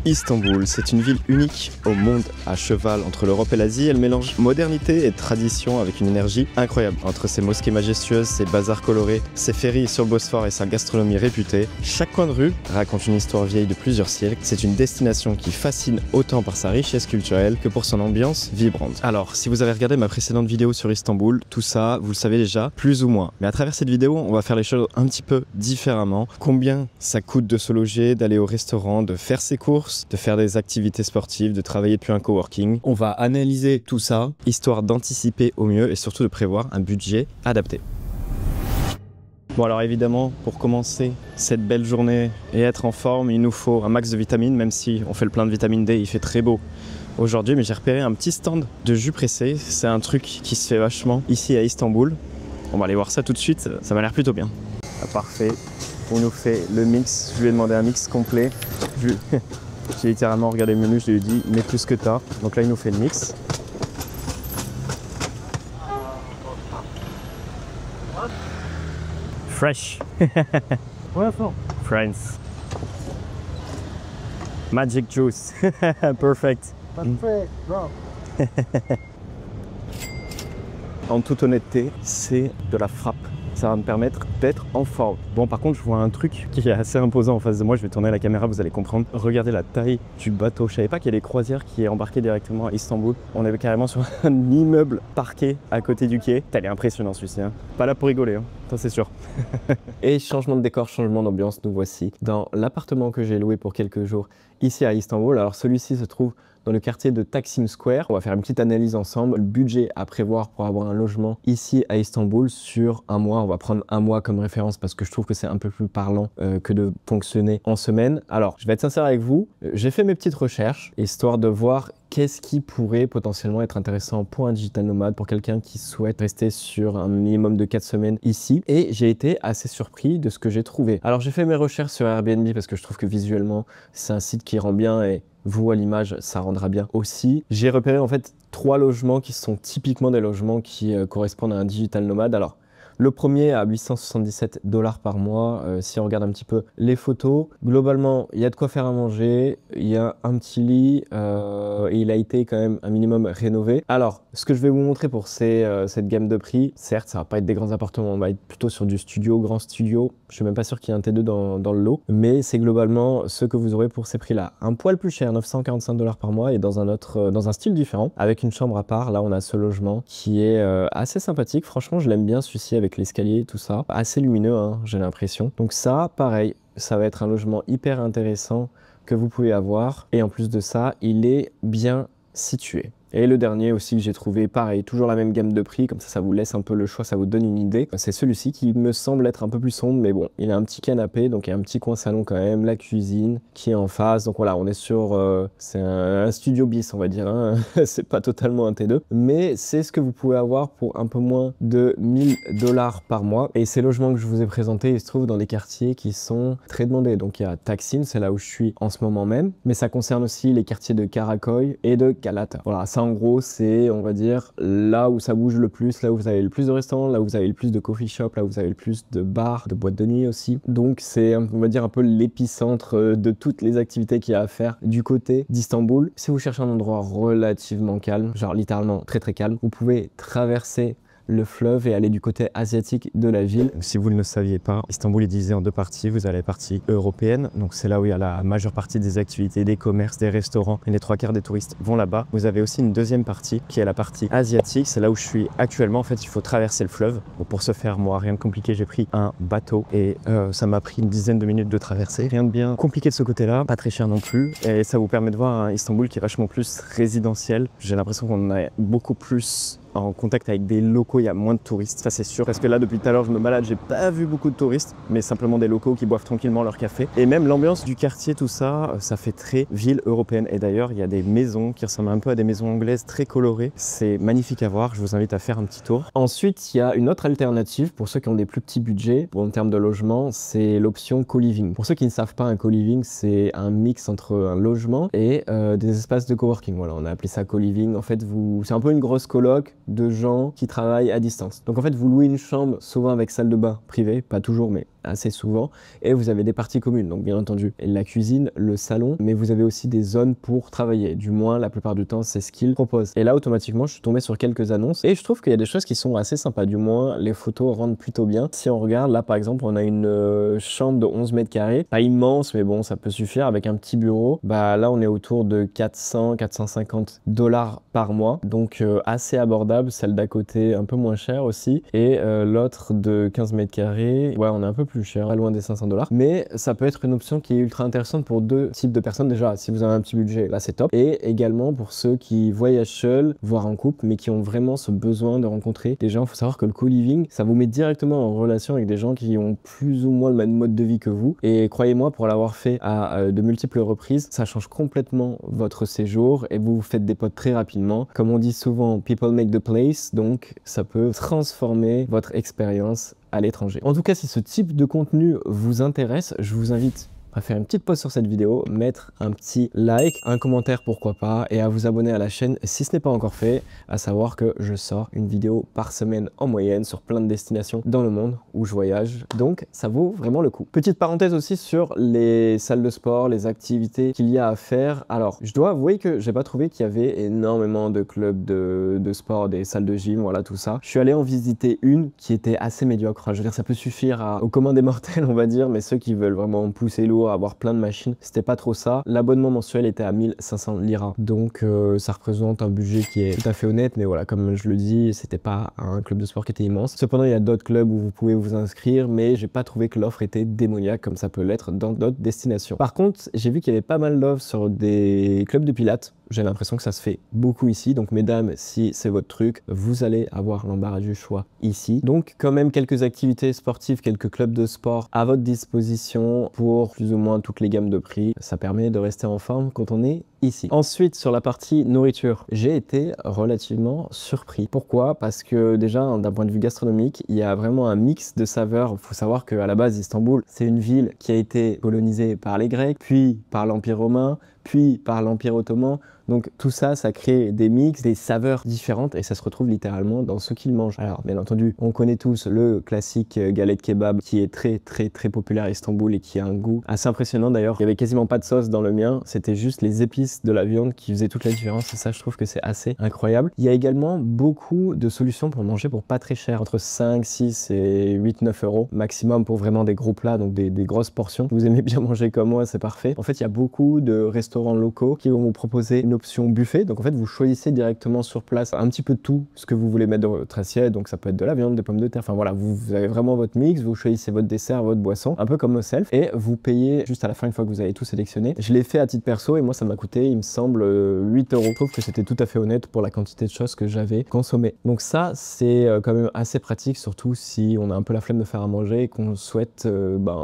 Istanbul, c'est une ville unique au monde, à cheval entre l'Europe et l'Asie. Elle mélange modernité et tradition avec une énergie incroyable. Entre ses mosquées majestueuses, ses bazars colorés, ses ferries sur le Bosphore et sa gastronomie réputée, chaque coin de rue raconte une histoire vieille de plusieurs siècles. C'est une destination qui fascine autant par sa richesse culturelle que pour son ambiance vibrante. Alors, si vous avez regardé ma précédente vidéo sur Istanbul, tout ça, vous le savez déjà, plus ou moins. Mais à travers cette vidéo, on va faire les choses un petit peu différemment. Combien ça coûte de se loger, d'aller au restaurant, de faire ses courses, de faire des activités sportives, de travailler depuis un coworking. On va analyser tout ça, histoire d'anticiper au mieux et surtout de prévoir un budget adapté. Bon alors évidemment, pour commencer cette belle journée et être en forme, il nous faut un max de vitamines, même si on fait le plein de vitamine D, il fait très beau aujourd'hui, mais j'ai repéré un petit stand de jus pressé. C'est un truc qui se fait vachement ici à Istanbul. On va aller voir ça tout de suite, ça m'a l'air plutôt bien. Ah, parfait, on nous fait le mix, je lui ai demandé un mix complet. J'ai littéralement regardé le menu, je lui ai dit mets plus que t'as. Donc là il nous fait le mix. Fresh. France. Magic juice. Perfect. Perfect, bro. En toute honnêteté, c'est de la frappe. Ça va me permettre d'être en forme. Bon, par contre, je vois un truc qui est assez imposant en face de moi. Je vais tourner la caméra, vous allez comprendre. Regardez la taille du bateau. Je savais pas qu'il y a des croisières qui est embarqué directement à Istanbul. On est carrément sur un immeuble parqué à côté du quai. Elle est impressionnant celui-ci. Hein. Pas là pour rigoler, hein. Ça c'est sûr. Et changement de décor, changement d'ambiance, nous voici dans l'appartement que j'ai loué pour quelques jours ici à Istanbul. Alors celui-ci se trouve dans le quartier de Taksim Square. On va faire une petite analyse ensemble. Le budget à prévoir pour avoir un logement ici à Istanbul sur un mois. On va prendre un mois comme référence parce que je trouve que c'est un peu plus parlant que de fonctionner en semaine. Alors, je vais être sincère avec vous. J'ai fait mes petites recherches, histoire de voir qu'est-ce qui pourrait potentiellement être intéressant pour un digital nomade, pour quelqu'un qui souhaite rester sur un minimum de 4 semaines ici. Et j'ai été assez surpris de ce que j'ai trouvé. Alors, j'ai fait mes recherches sur Airbnb parce que je trouve que visuellement, c'est un site qui rend bien et vous, à l'image, ça rendra bien aussi. J'ai repéré en fait 3 logements qui sont typiquement des logements qui correspondent à un digital nomade. Alors, le premier à 877 $ par mois. Si on regarde un petit peu les photos, globalement, il y a de quoi faire à manger, il y a un petit lit et il a été quand même un minimum rénové. Alors, ce que je vais vous montrer pour cette gamme de prix, certes, ça va pas être des grands appartements, on va être plutôt sur du studio, grand studio. Je suis même pas sûr qu'il y ait un T2 dans le lot, mais c'est globalement ce que vous aurez pour ces prix-là. Un poil plus cher, 945 $ par mois et dans un style différent, avec une chambre à part. Là, on a ce logement qui est assez sympathique. Franchement, je l'aime bien celui-ci avec l'escalier, tout ça. Assez lumineux, hein, j'ai l'impression. Donc ça, pareil, ça va être un logement hyper intéressant que vous pouvez avoir. Et en plus de ça, il est bien situé. Et le dernier aussi que j'ai trouvé, pareil, toujours la même gamme de prix, comme ça vous laisse un peu le choix, ça vous donne une idée. C'est celui-ci qui me semble être un peu plus sombre, mais bon, il a un petit canapé, donc il y a un petit coin salon quand même, la cuisine qui est en face. Donc voilà, on est sur, c'est un studio bis, on va dire, hein. C'est pas totalement un T2, mais c'est ce que vous pouvez avoir pour un peu moins de 1000 $ par mois. Et ces logements que je vous ai présentés, ils se trouvent dans des quartiers qui sont très demandés. Donc il y a Taksim, c'est là où je suis en ce moment même, mais ça concerne aussi les quartiers de Karaköy et de Galata. Voilà, ça en gros c'est, on va dire, là où ça bouge le plus, là où vous avez le plus de restaurants, là où vous avez le plus de coffee shop, là où vous avez le plus de bars, de boîtes de nuit aussi. Donc c'est, on va dire, un peu l'épicentre de toutes les activités qu'il y a à faire du côté d'Istanbul. Si vous cherchez un endroit relativement calme, genre littéralement très très calme, vous pouvez traverser le fleuve et aller du côté asiatique de la ville. Si vous ne le saviez pas, Istanbul est divisé en 2 parties. Vous avez la partie européenne, donc c'est là où il y a la majeure partie des activités, des commerces, des restaurants, et les 3/4 des touristes vont là-bas. Vous avez aussi une deuxième partie qui est la partie asiatique, c'est là où je suis actuellement. En fait, il faut traverser le fleuve. Bon, pour ce faire, moi, rien de compliqué, j'ai pris un bateau et ça m'a pris une dizaine de minutes de traverser. Rien de bien compliqué de ce côté-là, pas très cher non plus, et ça vous permet de voir un Istanbul qui est vachement plus résidentiel. J'ai l'impression qu'on a beaucoup plus en contact avec des locaux, il y a moins de touristes, ça c'est sûr. Parce que là, depuis tout à l'heure, je me balade, j'ai pas vu beaucoup de touristes, mais simplement des locaux qui boivent tranquillement leur café. Et même l'ambiance du quartier, tout ça, ça fait très ville européenne. Et d'ailleurs, il y a des maisons qui ressemblent un peu à des maisons anglaises très colorées. C'est magnifique à voir, je vous invite à faire un petit tour. Ensuite, il y a une autre alternative pour ceux qui ont des plus petits budgets. En termes de logement, c'est l'option co-living. Pour ceux qui ne savent pas, un co-living, c'est un mix entre un logement et des espaces de coworking. Voilà, on a appelé ça co-living. En fait, c'est un peu une grosse coloc de gens qui travaillent à distance. Donc en fait, vous louez une chambre, souvent avec salle de bain privée, pas toujours, mais assez souvent, et vous avez des parties communes, donc bien entendu la cuisine, le salon, mais vous avez aussi des zones pour travailler, du moins la plupart du temps c'est ce qu'ils proposent. Et là automatiquement je suis tombé sur quelques annonces et je trouve qu'il y a des choses qui sont assez sympas, du moins les photos rendent plutôt bien. Si on regarde là par exemple, on a une chambre de 11 mètres carrés, pas immense mais bon ça peut suffire, avec un petit bureau. Bah là on est autour de 400-450 $ par mois, donc assez abordable. Celle d'à côté un peu moins chère aussi, et l'autre de 15 mètres carrés, ouais on est un peu plus cher, pas loin des 500 $, mais ça peut être une option qui est ultra intéressante pour deux types de personnes. Déjà, si vous avez un petit budget, là c'est top, et également pour ceux qui voyagent seuls, voire en couple, mais qui ont vraiment ce besoin de rencontrer des gens. Il faut savoir que le co-living, ça vous met directement en relation avec des gens qui ont plus ou moins le même mode de vie que vous, et croyez-moi, pour l'avoir fait à de multiples reprises, ça change complètement votre séjour et vous faites des potes très rapidement. Comme on dit souvent, people make the place, donc ça peut transformer votre expérience à l'étranger. En tout cas, si ce type de contenu vous intéresse, je vous invite à faire une petite pause sur cette vidéo, mettre un petit like, un commentaire pourquoi pas, et à vous abonner à la chaîne si ce n'est pas encore fait, à savoir que je sors une vidéo par semaine en moyenne sur plein de destinations dans le monde où je voyage, donc ça vaut vraiment le coup. Petite parenthèse aussi sur les salles de sport, les activités qu'il y a à faire. Alors, je dois avouer que j'ai pas trouvé qu'il y avait énormément de clubs de sport, des salles de gym, voilà tout ça. Je suis allé en visiter une qui était assez médiocre. Je veux dire, ça peut suffire au commun des mortels, on va dire, mais ceux qui veulent vraiment pousser lourd, avoir plein de machines, c'était pas trop ça. L'abonnement mensuel était à 1500 liras, donc ça représente un budget qui est tout à fait honnête, mais voilà, comme je le dis, c'était pas un club de sport qui était immense. Cependant, il y a d'autres clubs où vous pouvez vous inscrire, mais j'ai pas trouvé que l'offre était démoniaque comme ça peut l'être dans d'autres destinations. Par contre, j'ai vu qu'il y avait pas mal d'offres sur des clubs de pilates. J'ai l'impression que ça se fait beaucoup ici, donc mesdames, si c'est votre truc, vous allez avoir l'embarras du choix ici. Donc quand même quelques activités sportives, quelques clubs de sport à votre disposition pour plus ou moins toutes les gammes de prix. Ça permet de rester en forme quand on est ici. Ensuite, sur la partie nourriture, j'ai été relativement surpris. Pourquoi? Parce que déjà, d'un point de vue gastronomique, il y a vraiment un mix de saveurs. Il faut savoir qu'à la base, Istanbul, c'est une ville qui a été colonisée par les Grecs, puis par l'Empire romain, puis par l'Empire ottoman. Donc tout ça, ça crée des mix, des saveurs différentes, et ça se retrouve littéralement dans ce qu'ils mangent. Alors bien entendu, on connaît tous le classique galette kebab qui est très populaire à Istanbul et qui a un goût assez impressionnant. D'ailleurs, il y avait quasiment pas de sauce dans le mien, c'était juste les épices de la viande qui faisaient toute la différence, et ça je trouve que c'est assez incroyable. Il y a également beaucoup de solutions pour manger pour pas très cher, entre 5, 6 et 8, 9 € maximum pour vraiment des gros plats, donc des grosses portions. Vous aimez bien manger comme moi, c'est parfait. En fait, il y a beaucoup de restaurants locaux qui vont vous proposer une option buffet. Donc en fait, vous choisissez directement sur place un petit peu de tout ce que vous voulez mettre dans votre assiette. Donc ça peut être de la viande, des pommes de terre. Enfin voilà, vous avez vraiment votre mix, vous choisissez votre dessert, votre boisson, un peu comme au self, et vous payez juste à la fin une fois que vous avez tout sélectionné. Je l'ai fait à titre perso et moi ça m'a coûté, il me semble, 8 €. Je trouve que c'était tout à fait honnête pour la quantité de choses que j'avais consommées. Donc ça, c'est quand même assez pratique, surtout si on a un peu la flemme de faire à manger et qu'on souhaite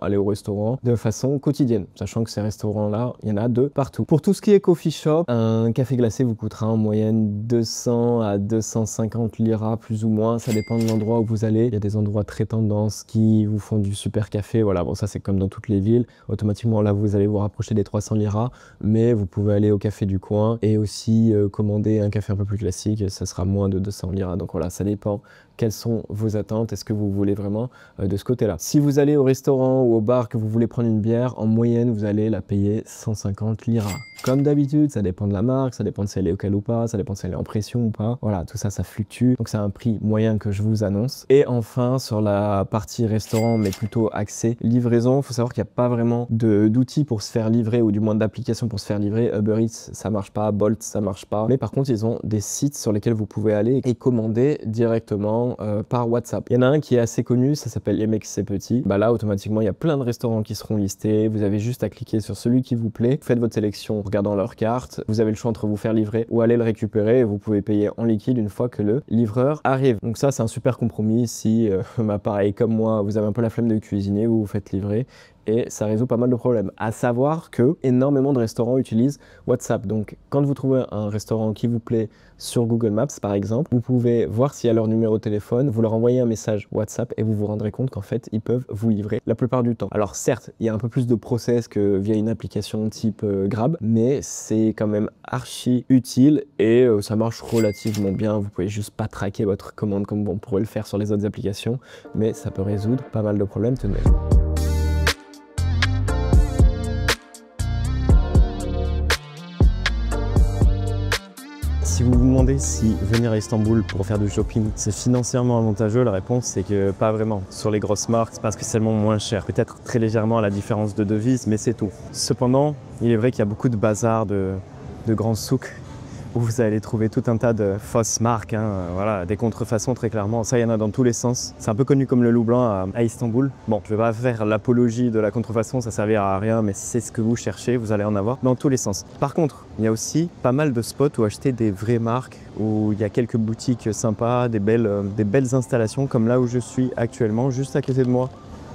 aller au restaurant de façon quotidienne, sachant que ces restaurants-là, il y en a de partout. Pour tout ce qui est coffee shop, un café glacé vous coûtera en moyenne 200 à 250 liras plus ou moins, ça dépend de l'endroit où vous allez. Il y a des endroits très tendance qui vous font du super café, voilà, bon ça c'est comme dans toutes les villes, automatiquement là vous allez vous rapprocher des 300 liras, mais vous pouvez aller au café du coin et aussi commander un café un peu plus classique, ça sera moins de 200 liras, donc voilà, ça dépend. Quelles sont vos attentes? Est-ce que vous voulez vraiment de ce côté-là? Si vous allez au restaurant ou au bar que vous voulez prendre une bière, en moyenne, vous allez la payer 150 liras. Comme d'habitude, ça dépend de la marque, ça dépend de si elle est locale ou pas, ça dépend de si elle est en pression ou pas. Voilà, tout ça, ça fluctue. Donc, c'est un prix moyen que je vous annonce. Et enfin, sur la partie restaurant, mais plutôt axée livraison, il faut savoir qu'il n'y a pas vraiment d'outils pour se faire livrer, ou du moins d'applications pour se faire livrer. Uber Eats, ça marche pas. Bolt, ça marche pas. Mais par contre, ils ont des sites sur lesquels vous pouvez aller et commander directement par WhatsApp. Il y en a un qui est assez connu, ça s'appelle Yemek C'est Petit. Bah là, automatiquement, il y a plein de restaurants qui seront listés. Vous avez juste à cliquer sur celui qui vous plaît. Faites votre sélection en regardant leur carte. Vous avez le choix entre vous faire livrer ou aller le récupérer. Et vous pouvez payer en liquide une fois que le livreur arrive. Donc ça, c'est un super compromis. Si, pareil, comme moi, vous avez un peu la flemme de cuisiner, vous vous faites livrer. et ça résout pas mal de problèmes. À savoir que énormément de restaurants utilisent WhatsApp. Donc quand vous trouvez un restaurant qui vous plaît sur Google Maps par exemple, vous pouvez voir s'il y a leur numéro de téléphone, vous leur envoyez un message WhatsApp et vous vous rendrez compte qu'en fait ils peuvent vous livrer la plupart du temps. Alors certes, il y a un peu plus de process que via une application type Grab, mais c'est quand même archi utile et ça marche relativement bien. Vous pouvez juste pas traquer votre commande comme on pourrait le faire sur les autres applications, mais ça peut résoudre pas mal de problèmes tout de même. Si vous vous demandez si venir à Istanbul pour faire du shopping, c'est financièrement avantageux, la réponse c'est que pas vraiment. Sur les grosses marques, c'est pas spécialement moins cher. Peut-être très légèrement à la différence de devise, mais c'est tout. Cependant, il est vrai qu'il y a beaucoup de bazars, de grands souks où vous allez trouver tout un tas de fausses marques, voilà, des contrefaçons très clairement. Ça, il y en a dans tous les sens. C'est un peu connu comme le loup blanc à Istanbul. Bon, je ne vais pas faire l'apologie de la contrefaçon, ça ne servira à rien, mais si c'est ce que vous cherchez, vous allez en avoir dans tous les sens. Par contre, il y a aussi pas mal de spots où acheter des vraies marques, où il y a quelques boutiques sympas, des belles installations, comme là où je suis actuellement, juste à côté de moi.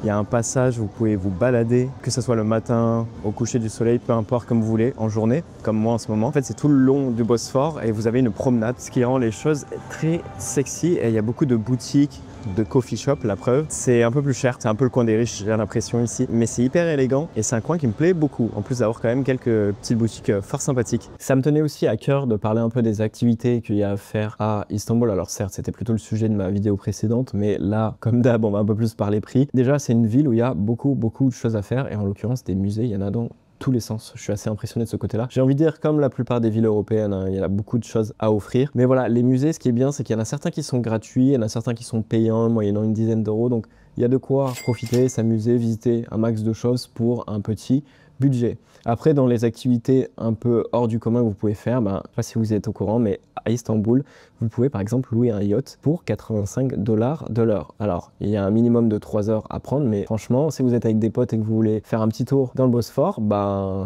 Il y a un passage où vous pouvez vous balader, que ce soit le matin, au coucher du soleil, peu importe comme vous voulez, en journée, comme moi en ce moment. En fait, c'est tout le long du Bosphore et vous avez une promenade, ce qui rend les choses très sexy. Et il y a beaucoup de boutiques, de coffee shop, la preuve. C'est un peu plus cher, c'est un peu le coin des riches, j'ai l'impression ici. Mais c'est hyper élégant et c'est un coin qui me plaît beaucoup. En plus d'avoir quand même quelques petites boutiques fort sympathiques. Ça me tenait aussi à cœur de parler un peu des activités qu'il y a à faire à Istanbul. Alors certes, c'était plutôt le sujet de ma vidéo précédente, mais là, comme d'hab, on va un peu plus parler prix. Déjà, c'est une ville où il y a beaucoup de choses à faire et en l'occurrence des musées, il y en a dans tous les sens. Je suis assez impressionné de ce côté-là. J'ai envie de dire, comme la plupart des villes européennes, il y a beaucoup de choses à offrir. Mais voilà, les musées, ce qui est bien, c'est qu'il y en a certains qui sont gratuits, il y en a certains qui sont payants, moyennant une dizaine d'euros. Donc, il y a de quoi profiter, s'amuser, visiter un max de choses pour un petit budget. Après, dans les activités un peu hors du commun que vous pouvez faire, je ne sais pas si vous êtes au courant, mais à Istanbul, vous pouvez par exemple louer un yacht pour 85 $ de l'heure. Alors, il y a un minimum de 3 heures à prendre, mais franchement, si vous êtes avec des potes et que vous voulez faire un petit tour dans le Bosphore,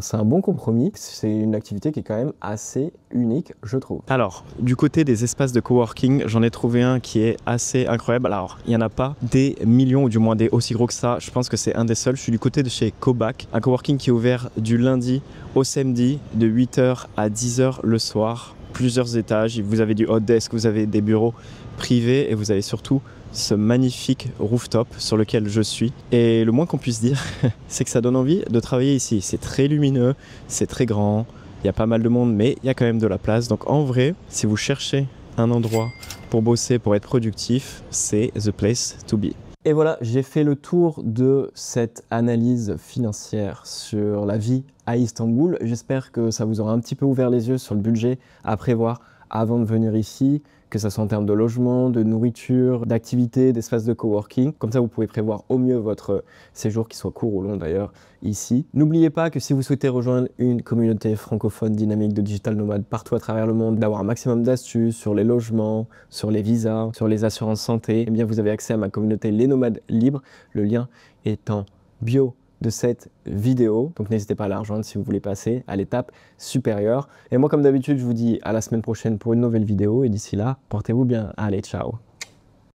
c'est un bon compromis. C'est une activité qui est quand même assez unique, je trouve. Alors, du côté des espaces de coworking, j'en ai trouvé un qui est assez incroyable. Alors, il n'y en a pas des millions, ou du moins des aussi gros que ça. Je pense que c'est un des seuls. Je suis du côté de chez Kobak, un coworking qui est ouvert du lundi au samedi, de 8 h à 10 h le soir. Plusieurs étages, vous avez du hot desk, vous avez des bureaux privés et vous avez surtout ce magnifique rooftop sur lequel je suis. Et le moins qu'on puisse dire, c'est que ça donne envie de travailler ici. C'est très lumineux, c'est très grand, il y a pas mal de monde, mais il y a quand même de la place. Donc en vrai, si vous cherchez un endroit pour bosser, pour être productif, c'est the place to be. Et voilà, j'ai fait le tour de cette analyse financière sur la vie à Istanbul. J'espère que ça vous aura un petit peu ouvert les yeux sur le budget à prévoir avant de venir ici, que ce soit en termes de logement, de nourriture, d'activités, d'espace de coworking. Comme ça, vous pouvez prévoir au mieux votre séjour, qu'il soit court ou long d'ailleurs, ici. N'oubliez pas que si vous souhaitez rejoindre une communauté francophone dynamique de digital nomades partout à travers le monde, d'avoir un maximum d'astuces sur les logements, sur les visas, sur les assurances santé, eh bien vous avez accès à ma communauté Les Nomades Libres. Le lien est en bio de cette vidéo, donc n'hésitez pas à la rejoindre si vous voulez passer à l'étape supérieure. Et moi, comme d'habitude, je vous dis à la semaine prochaine pour une nouvelle vidéo et d'ici là, portez-vous bien. Allez, ciao!